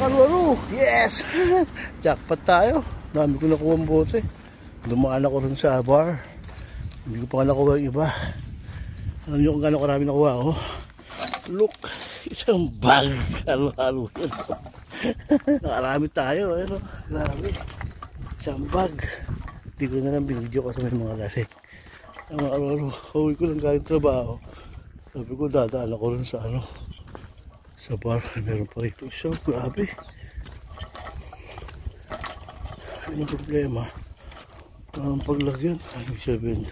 karuaro. Yes! Jackpot tayo. Dami ko nakuha ang bote. Dumaan ako rin sa bar. Hindi ko pa nakuha yung iba. Alam nyo kung gano'ng karami nakuha ako? Look! Isang bag. Halo-halo yun. Nakarami tayo. Ano? Grabe. Isang bag. Hindi ko na lang binidyo kasi may mga lasik. Ang araw-araw. Huwi ko lang galing trabaho. Sabi ko dadaan ako rin sa ano. Sa bar. Meron pa rito. So, grabe. Anong problema? Ang paglagyan. Ay, sabihin.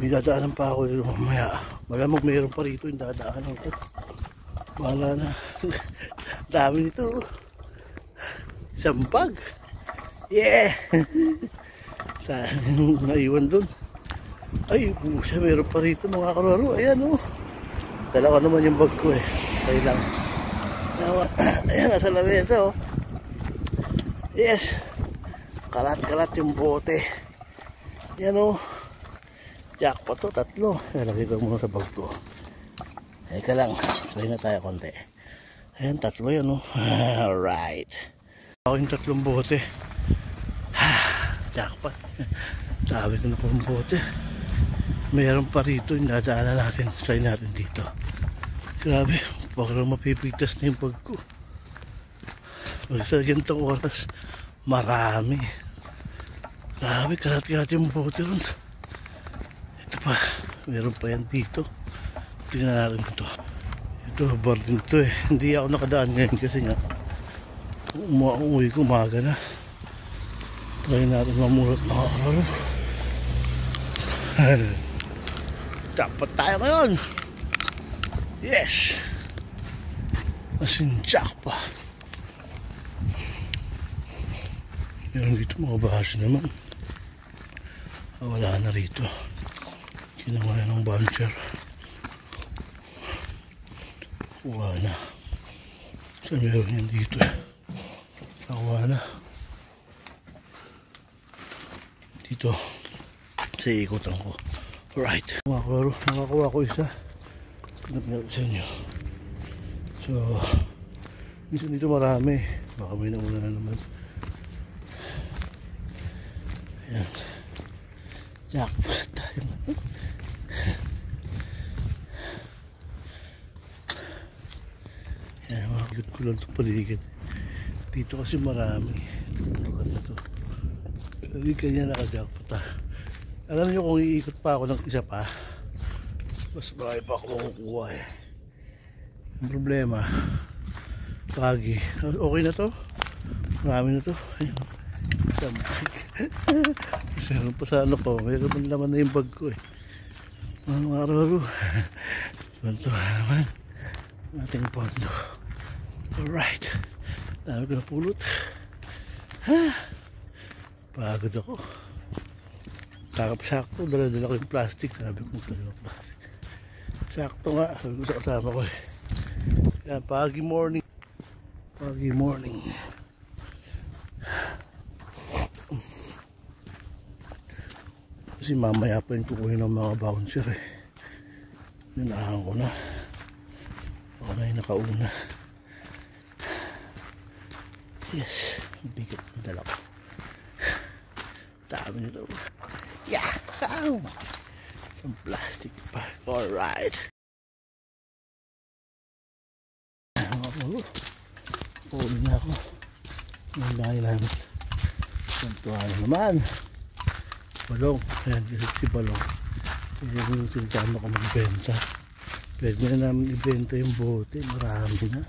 May dadaanan pa ako dito mamaya. Malamang mayroon pa rito yung dadaanan ko. Bahala na. Dami nito. Isang bag. Yeah! Saan yung naiwan dun? Ay, pusa, mayroon pa rito mga kararo. Ayan o. Dala ko naman yung bag ko eh. Okay lang. Ayan, nasa lamesa o. Yes. Kalat-kalat yung bote. Ayan o. Jackpot to, tatlo. Lagay ko muna sa bag ko. Eka lang. Try na tayo konti. Ayan, tatlo yan o. Alright. Ako yung tatlong bote. Jackpot. Sabi ko na kung bote. Mayroon pa rito yung dadaanan natin. Try natin dito. Grabe. Parang mapipitas na yung bag ko. Pag sa gantong oras, marami. Grabe, kalat-kalat yung bote ron. Ito pa. Mayroon pa yan dito. Tingnan natin ito. Ito, bar din ito eh. Hindi ako nakadaan ngayon kasi nga umuwi ko umaga na. Try natin mamulat mga kararo. Jackpot tayo ngayon. Yes. Asin jackpot. Meron dito mga bahas naman. Wala na rito. Ginawa ng buncher. Wala na. So meron yan dito eh. Nakuha na. Dito. Sa ikutan ko. Alright. Mga klaro, nakakuha ko isa. Pinapinap sa inyo. So, minsan dito marami. Baka may nauna na naman. Ayan. Jackpot tayo. Ayan, makikot ko lang itong paligid. Dito kasi marami. Lugar na ito. Hindi kanya naka-jackpot ah. Alam niyo kung iikot pa ako ng isa pa, mas marami pa ako makukuha eh. Ang problema, pagi. Okay na to? Marami na to. Meron pa sa ano ko. Meron naman na yung bag ko eh. Mga araw-araw. Ganito naman ating pondo. Alright. Dami ko na pulot. Pagod ako. Sakto, dala-dala ko yung plastic. Sabi ko yung plastic. Sakto nga, sabi ko sa kasama ko eh. Yan, pagi morning. Pagi morning. Kasi mamaya pa yung kukuhin ng mga bouncer eh. Nanahan ko na. Ako na yung nakauna. Yes, bigat ang dala ko. Dami nito. Yeah! Some plastic bag. Alright. Puli na ako. Ang dahil namin. Santuhan naman. Balong. Ayan, kasi si Balong. Sige yung sinisama ko magbenta. Pwede na namin ibenta yung bote. Marami na.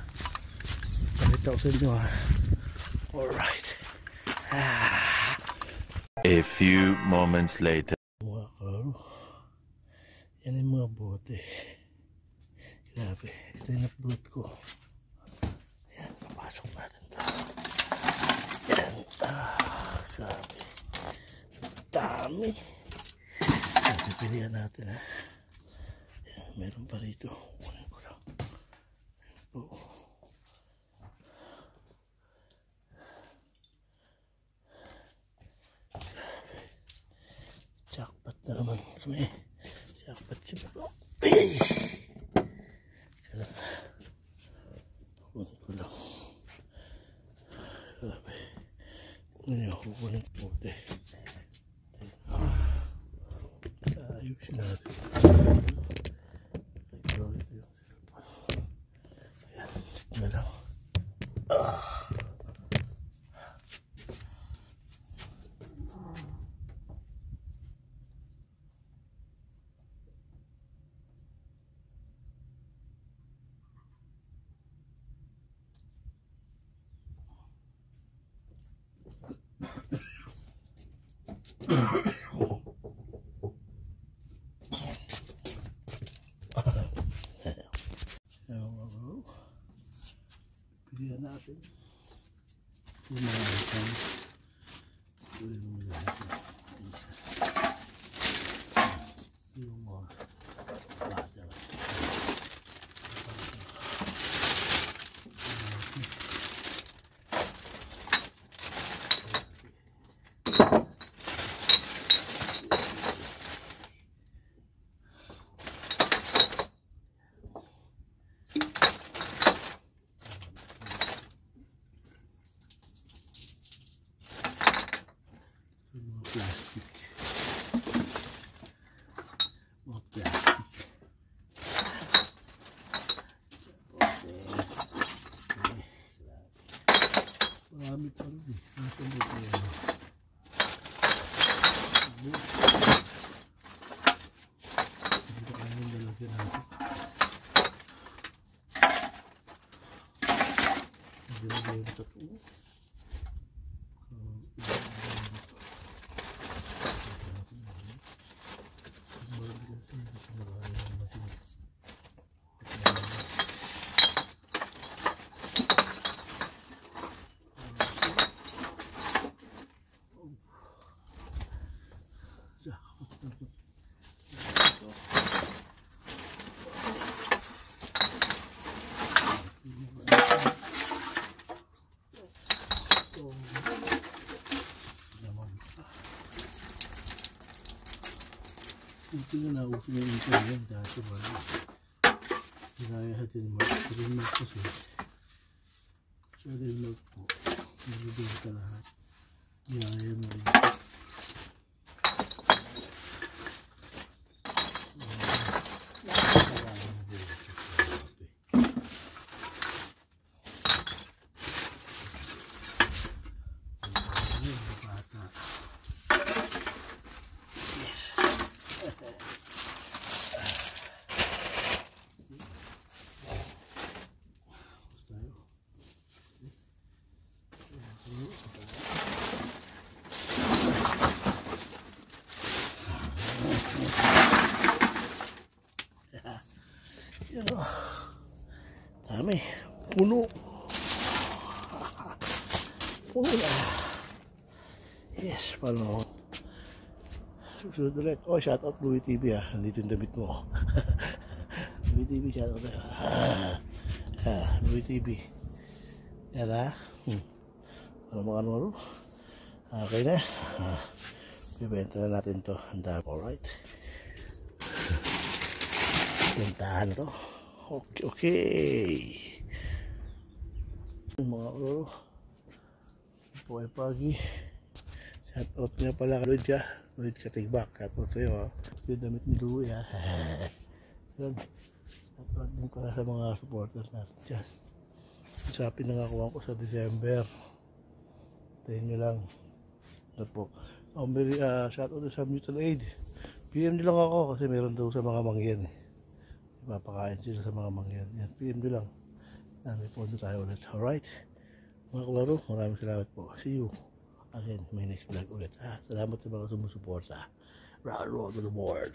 Pakita ko sa inyo ha. Alright. A few moments later. Mga karo. Yan yung mga bote. Grabe. Ito yung napulot ko. Ayan. Papasok natin ito. Ayan. Grabe. Dami. Pipilihan natin ha. Ayan. Meron pa rito. Kunin ko lang. Ayan po. Jackpot na naman kami. Jackpot si Balo. Ay! Kunin ko lang. Sabi. Ngayon, kukunin po. Ayusin natin. Ito yung cellphone. Ayan, ito na lang. Pilihan natin yung mga items. Yung mga water. Plastic. Mga plastic. Marami pa rin eh. Nasa mo ito yan. Dito kayo yung lalagyan natin. Hindi na gawin ito ito. Ito na nauso yung internet dati ba? Hinaya natin yung milk kasi. Sa milk po, nabibenta lahat. Hinaya mo rin. Yan o. Dami. Puno. Puno na. Yes, paano. Susunod ulit. Oh, shoutout Louie TV ah. Nandito yung damit mo. Louie TV, shoutout na. Louie TV. Yan ah. Ano mga ano? Okay na. Bibenta na natin to. Handa. Alright. Bentahan na to. Okay. Mga oro. Buhay pagi. Shout out nga pala Lloyd ka. Lloyd ka tigbak. Shout out sa'yo. Yung damit ni Louie ha. Yun. Shout out din pala sa mga supporters natin dyan. Sa pinangakuha ko sa December. Tayo nyo lang. Ito po. Shout out sa Mutual Aid. PM nyo lang ako kasi meron daw sa mga mangyan eh. Ipapakain sila sa mga mangyan. Yan, PM nyo lang. May pondo tayo ulit. Alright. Mga kalaro, maraming salamat po. See you again, my next vlog ulit. Salamat sa mga sumusuporta. Roll to the board.